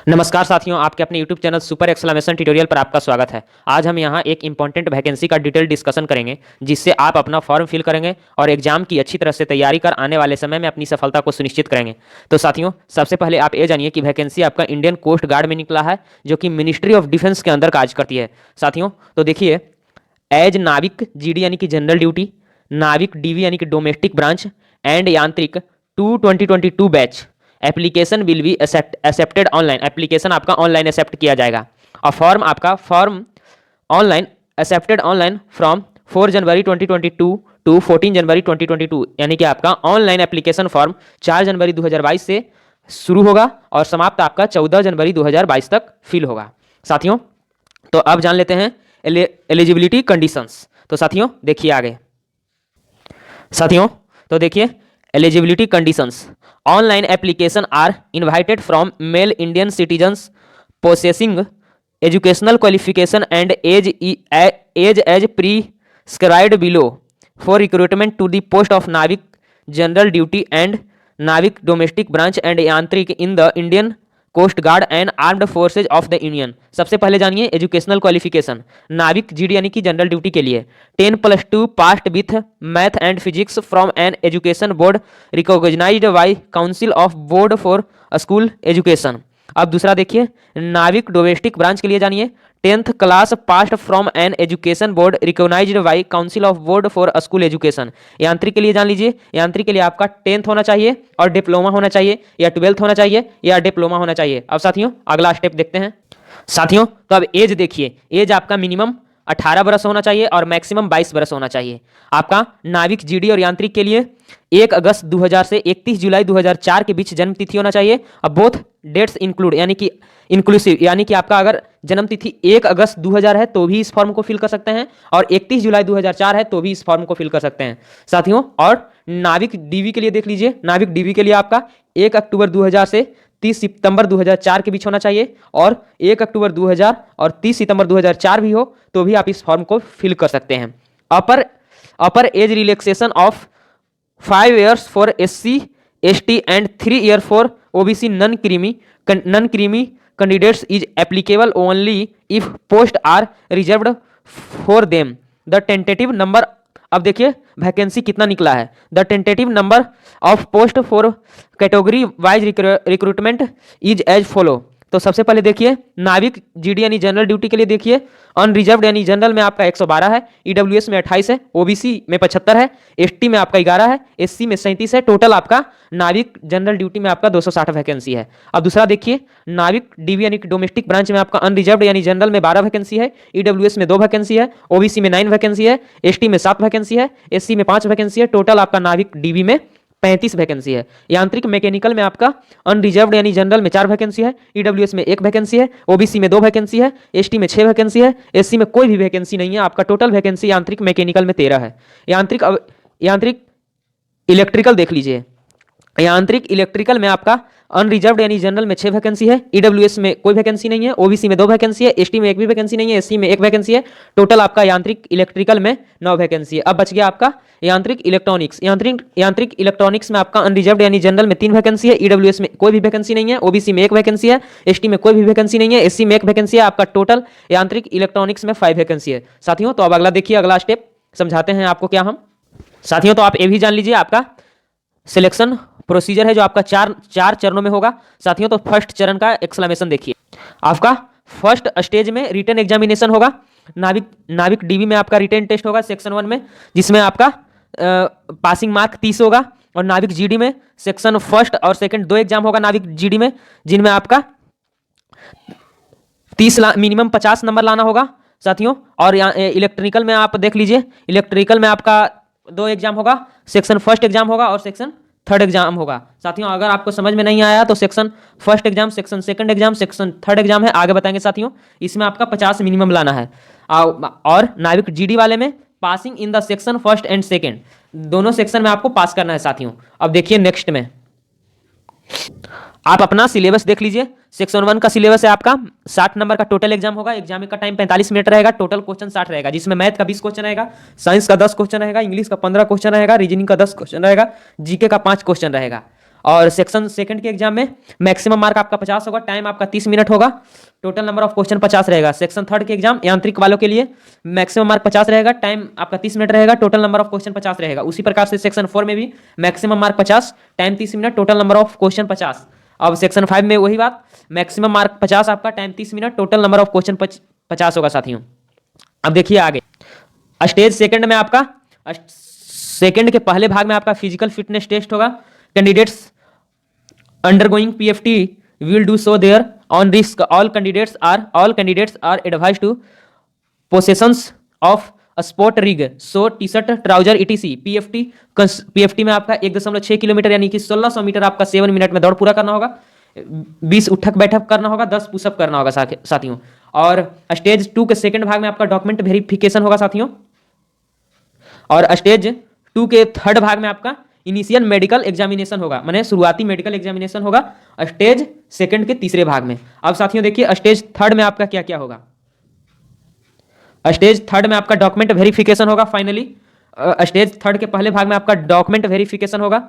नमस्कार साथियों, आपके अपने YouTube channel super exclamation tutorial पर आपका स्वागत है। आज हम यहाँ एक इंपॉर्टेंट वैकेंसी का डिटेल डिस्कशन करेंगे, जिससे आप अपना फॉर्म फिल करेंगे और एग्जाम की अच्छी तरह से तैयारी कर आने वाले समय में अपनी सफलता को सुनिश्चित करेंगे। तो साथियों, सबसे पहले आप ये जानिए कि वैकेंसी आपका इंडियन कोस्ट गार्ड में निकला है, जो कि मिनिस्ट्री ऑफ डिफेंस के अंदर कार्य करती है। साथियों, तो देखिए, एज नाविक जीडी यानी कि जनरल ड्यूटी, नाविक डीवी यानी कि domestic branch and Yantrik 2022 batch application will be accepted online. Application आपका ऑनलाइन एक्सेप्ट किया जाएगा और form online accepted online from 4 January 2022 to 14 January 2022, यानी कि आपका ऑनलाइन एप्लीकेशन फॉर्म 4 जनवरी 2022 से शुरू होगा और समाप्त आपका 14 जनवरी 2022 तक फिल होगा। साथियों, तो अब जान लेते हैं एलिजिबिलिटी कंडीशंस। तो साथियों देखिए आगे। साथियों, तो देखिए eligibility conditions. Online application are invited from male Indian citizens possessing educational qualification and age as prescribed below for recruitment to the post of Navik general duty and Navik domestic branch and Yantrik in the Indian coast guard and armed forces of the union. सबसे पहले जानिए educational qualification. नाविक GD यानी कि general duty के लिए 10+2 passed with math and physics from an education board recognised by council of board for school education. अब दूसरा देखिए, नाविक डोमेस्टिक ब्रांच के लिए जानिए 10th class passed from an education board recognised by council of board for school education. Yantrik के लिए जान लीजिए, यांत्रिक के लिए आपका 10th होना चाहिए और डिप्लोमा होना चाहिए या 12th होना चाहिए या डिप्लोमा होना चाहिए। अब साथियों अगला स्टेप देखते हैं। साथियों, तो अब एज देखिए, एज आपका मिनिमम 18 बरस होना चाहिए और मैक्सिमम 22 बरस होना चाहिए। आपका नाविक जीडी और यांत्रिक के लिए 1 अगस्त 2000 से 31 जुलाई 2004 के बीच जन्म तिथि होना चाहिए। अब बोथ डेट्स इंक्लूड यानी कि इंक्लूसिव, यानी कि आपका अगर जन्म तिथि 1 अगस्त 2000 है तो भी इस फॉर्म को फिल कर सकते हैं और 31 जुलाई 2004 है तो भी इस फॉर्म को फिल कर सकते हैं। साथियों, और नाविक डीवी के लिए देख लीजिए, नाविक डीवी के लिए आपका 1 अक्टूबर 2000 से 30 सितंबर 2004 के बीच होना चाहिए और 1 अक्टूबर 2000 और 30 सितंबर 2004 भी हो तो भी आप इस फॉर्म को फिल कर सकते हैं। Upper age relaxation of 5 years for SC ST and 3 year for OBC non creamy candidates is applicable only if post are reserved for them. The tentative number, अब देखिए वैकेंसी कितना निकला है। The tentative number of post for category wise recruitment is as follow. तो सबसे पहले देखिए, नाविक जीडी यानी जनरल ड्यूटी के लिए देखिए अनरिजर्व्ड यानी जनरल में आपका 112 है, ईडब्ल्यूएस में 28 है, ओबीसी में 75 है, एसटी में आपका 11 है, एससी में 37 है। टोटल आपका नाविक जनरल ड्यूटी में आपका 260 वैकेंसी है। अब दूसरा देखिए, नाविक डीवी यानी डोमेस्टिक ब्रांच में आपका अनरिजर्व्ड यानी जनरल में 12 वैकेंसी है, ईडब्ल्यूएस में 2 वैकेंसी है, ओबीसी में 9 वैकेंसी है, एसटी में 7 वैकेंसी है, एससी में 5 वैकेंसी है। टोटल आपका नाविक डीवी में 35 वैकेंसी है। यांत्रिक मैकेनिकल में आपका अनरिजर्व्ड यानी जनरल में 4 वैकेंसी है, ईडब्ल्यूएस में 1 वैकेंसी है, ओबीसी में 2 वैकेंसी है, एसटी में 6 वैकेंसी है, एससी में कोई भी वैकेंसी नहीं है। आपका टोटल वैकेंसी यांत्रिक मैकेनिकल में 13 है। यांत्रिक इलेक्ट्रिकल देख लीजिए, यांत्रिक इलेक्ट्रिकल में आपका अनरिजर्व्ड यानी जनरल में 6 वैकेंसी है, ईडब्ल्यूएस में कोई वैकेंसी नहीं है, ओबीसी में 2 वैकेंसी है, एसटी में 1 भी वैकेंसी नहीं है, एससी में 1 वैकेंसी है। टोटल आपका यांत्रिक इलेक्ट्रिकल में 9 वैकेंसी है। अब बच गया आपका यांत्रिक इलेक्ट्रॉनिक्स। यांत्रिक इलेक्ट्रॉनिक्स में आपका अनरिजर्व्ड यानी जनरल में 3 वैकेंसी है, ईडब्ल्यूएस में कोई भी वैकेंसी नहीं है, ओबीसी में 1 वैकेंसी है, एसटी में कोई भी वैकेंसी नहीं है, एससी में 1 वैकेंसी है। आपका टोटल यांत्रिक इलेक्ट्रॉनिक्स में 5 वैकेंसी है। साथियों, तो अब अगला देखिए, अगला स्टेप समझाते हैं आपको क्या हम। साथियों, तो आप ये भी जान लीजिए, आपका सिलेक्शन प्रोसीजर है जो आपका चार चरणों में होगा। साथियों, तो फर्स्ट चरण का एक्सक्लेमेशन देखिए। आपका फर्स्ट स्टेज में रिटन एग्जामिनेशन होगा। नाविक डीवी में आपका रिटन टेस्ट होगा सेक्शन 1 में, जिसमें आपका पासिंग मार्क 30 होगा। और नाविक जीडी में सेक्शन फर्स्ट और सेकंड 2 एग्जाम होगा नाविक जीडी में, जिनमें आपका 30 मिनिमम 50 नंबर लाना होगा। साथियों, और इलेक्ट्रिकल में आप देख लीजिए, इलेक्ट्रिकल में आपका 2 एग्जाम होगा, सेक्शन फर्स्ट एग्जाम होगा और सेक्शन थर्ड एग्जाम होगा। साथियों, अगर आपको समझ में नहीं आया तो section first exam, section second exam, section third exam है, आगे बताएंगे। साथियों, इसमें आपका 50 मिनिमम लाना है। और नाविक जीडी वाले में passing in the section first and second, दोनों सेक्शन में आपको पास करना है। साथियों, अब देखिए नेक्स्ट में आप अपना सिलेबस देख लीजिए। सेक्शन 1 का सिलेबस है आपका 60 नंबर का टोटल एग्जाम होगा। एग्जाम का टाइम 45 मिनट रहेगा। टोटल क्वेश्चन 60 रहेगा, जिसमें मैथ का 20 क्वेश्चन रहेगा, साइंस का 10 क्वेश्चन रहेगा, इंग्लिश का 15 क्वेश्चन रहेगा, रीजनिंग का 10 क्वेश्चन रहेगा, जीके का 5 क्वेश्चन रहेगा। और सेक्शन सेकंड के एग्जाम में मैक्सिमम मार्क आपका 50 होगा, टाइम आपका 30 मिनट होगा, टोटल नंबर ऑफ क्वेश्चन 50 रहेगा। सेक्शन थर्ड के एग्जाम यांत्रिक वालों के लिए मैक्सिमम मार्क 50 रहेगा, टाइम आपका 30 मिनट रहेगा, टोटल नंबर ऑफ क्वेश्चन 50 रहेगा। उसी प्रकार से सेक्शन 4 में भी maximum mark 50, time 30 minute, total number of question 50। अब सेक्शन 5 में वही बात, मैक्सिमम मार्क 50 आपका, time 30 minute, total number of question 50 होगा साथियों। अब देखिए आगे, स्टेज सेकंड में आपका सेकंड के पहले भाग में आपका फिजिकल फिटनेस टेस्ट होगा। Candidates undergoing PFT will do so there on risk. All candidates are advised to possessions of a sport rig, so t-shirt, trouser etc. PFT में आपका 1.6 किलोमीटर यानी कि 1600 मीटर आपका 7 मिनट में दौड़ पूरा करना होगा, 20 उठक बैठक करना होगा, 10 पुशअप करना होगा साथियों। और स्टेज 2 के सेकंड भाग में आपका डॉक्यूमेंट वेरिफिकेशन होगा साथियों। और स्टेज 2 के थर्ड भाग में आपका इनिशियल मेडिकल एग्जामिनेशन होगा, माने शुरुआती मेडिकल एग्जामिनेशन होगा स्टेज सेकंड के तीसरे भाग में। अब साथियों देखिए स्टेज थर्ड में आपका क्या क्या होगा। स्टेज थर्ड में आपका डॉक्यूमेंट वेरिफिकेशन होगा फाइनली। स्टेज थर्ड के पहले भाग में आपका डॉक्यूमेंट वेरिफिकेशन होगा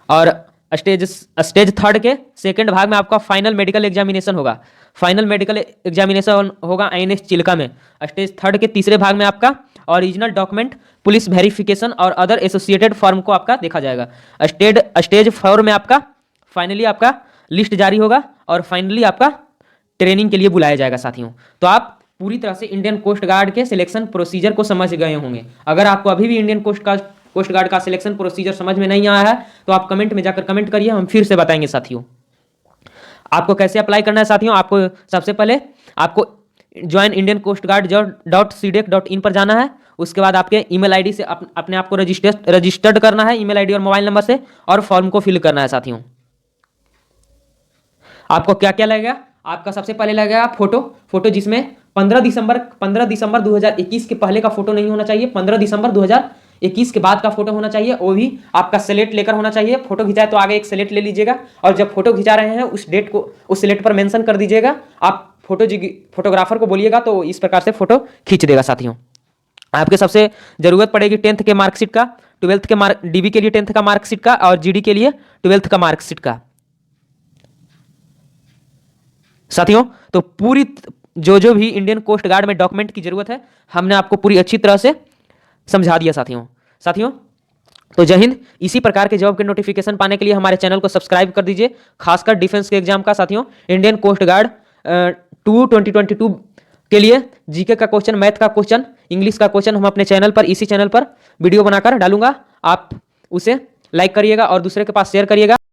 और स्टेज थर्ड के सेकंड भाग में आपका फाइनल मेडिकल एग्जामिनेशन होगा। फाइनल मेडिकल एग्जामिनेशन होगा आईएनएस चिल्का में। स्टेज थर्ड के तीसरे भाग में आपका ओरिजिनल डॉक्यूमेंट, पुलिस वेरिफिकेशन और अदर एसोसिएटेड फॉर्म को आपका देखा जाएगा। स्टेज 4 में आपका फाइनली आपका लिस्ट जारी होगा और फाइनली आपका ट्रेनिंग के लिए बुलाया जाएगा साथियों। तो आप पूरी तरह से इंडियन कोस्ट गार्ड के सिलेक्शन प्रोसीजर को समझ गए होंगे। अगर आपको अभी भी इंडियन कोस्ट गार्ड का सिलेक्शन प्रोसीजर समझ में नहीं आया है तो आप कमेंट में जाकर कमेंट करिए, हम फिर से बताएंगे साथियों। आपको कैसे अप्लाई करना है साथियों, आपको सबसे पहले आपको join Indian coast guard .cdec.in पर जाना है। उसके बाद आपके ईमेल आईडी से अपने आप को रजिस्टर्ड करना है, ईमेल आईडी और मोबाइल नंबर से, और फॉर्म को फिल करना है साथियों। आपको क्या क्या लगेगा, आपका सबसे पहले लगेगा फोटो जिसमें 15 दिसंबर 2021 के पहले का फोटो नहीं होना चाहिए, 15 दिसंबर 2021 के बाद का फोटो होना चाहिए। वो भी आपका सेलेक्ट लेकर होना चाहिए। फोटो खिंचाए तो आगे एक सेलेक्ट ले लीजिएगा और जब फोटो खिंचा रहे हैं उस डेट को उस सेलेक्ट पर मेंशन कर दीजिएगा। आप फोटोग्राफर को बोलिएगा तो इस प्रकार से फोटो खींच देगा साथियों। आपके सबसे जरूरत पड़ेगी 10th के मार्कशीट का, 12th के डीबी के लिए 10th का मार्कशीट का और जीडी के लिए 12th का मार्कशीट का साथियों। तो पूरी जो भी इंडियन कोस्ट गार्ड में डॉक्यूमेंट की जरूरत है हमने आपको पूरी अच्छी तरह से समझा दिया साथियों। तो जय हिंद। इसी प्रकार के जॉब के नोटिफिकेशन पाने के लिए हमारे चैनल को सब्सक्राइब कर दीजिए, खासकर डिफेंस के एग्जाम का साथियों। इंडियन कोस्ट गार्ड 2022 के लिए जीके का क्वेश्चन, मैथ का क्वेश्चन, इंग्लिश का क्वेश्चन हम अपने चैनल पर इसी चैनल पर वीडियो बनाकर डालूंगा। आप उसे लाइक करिएगा और दूसरे के पास शेयर करिएगा।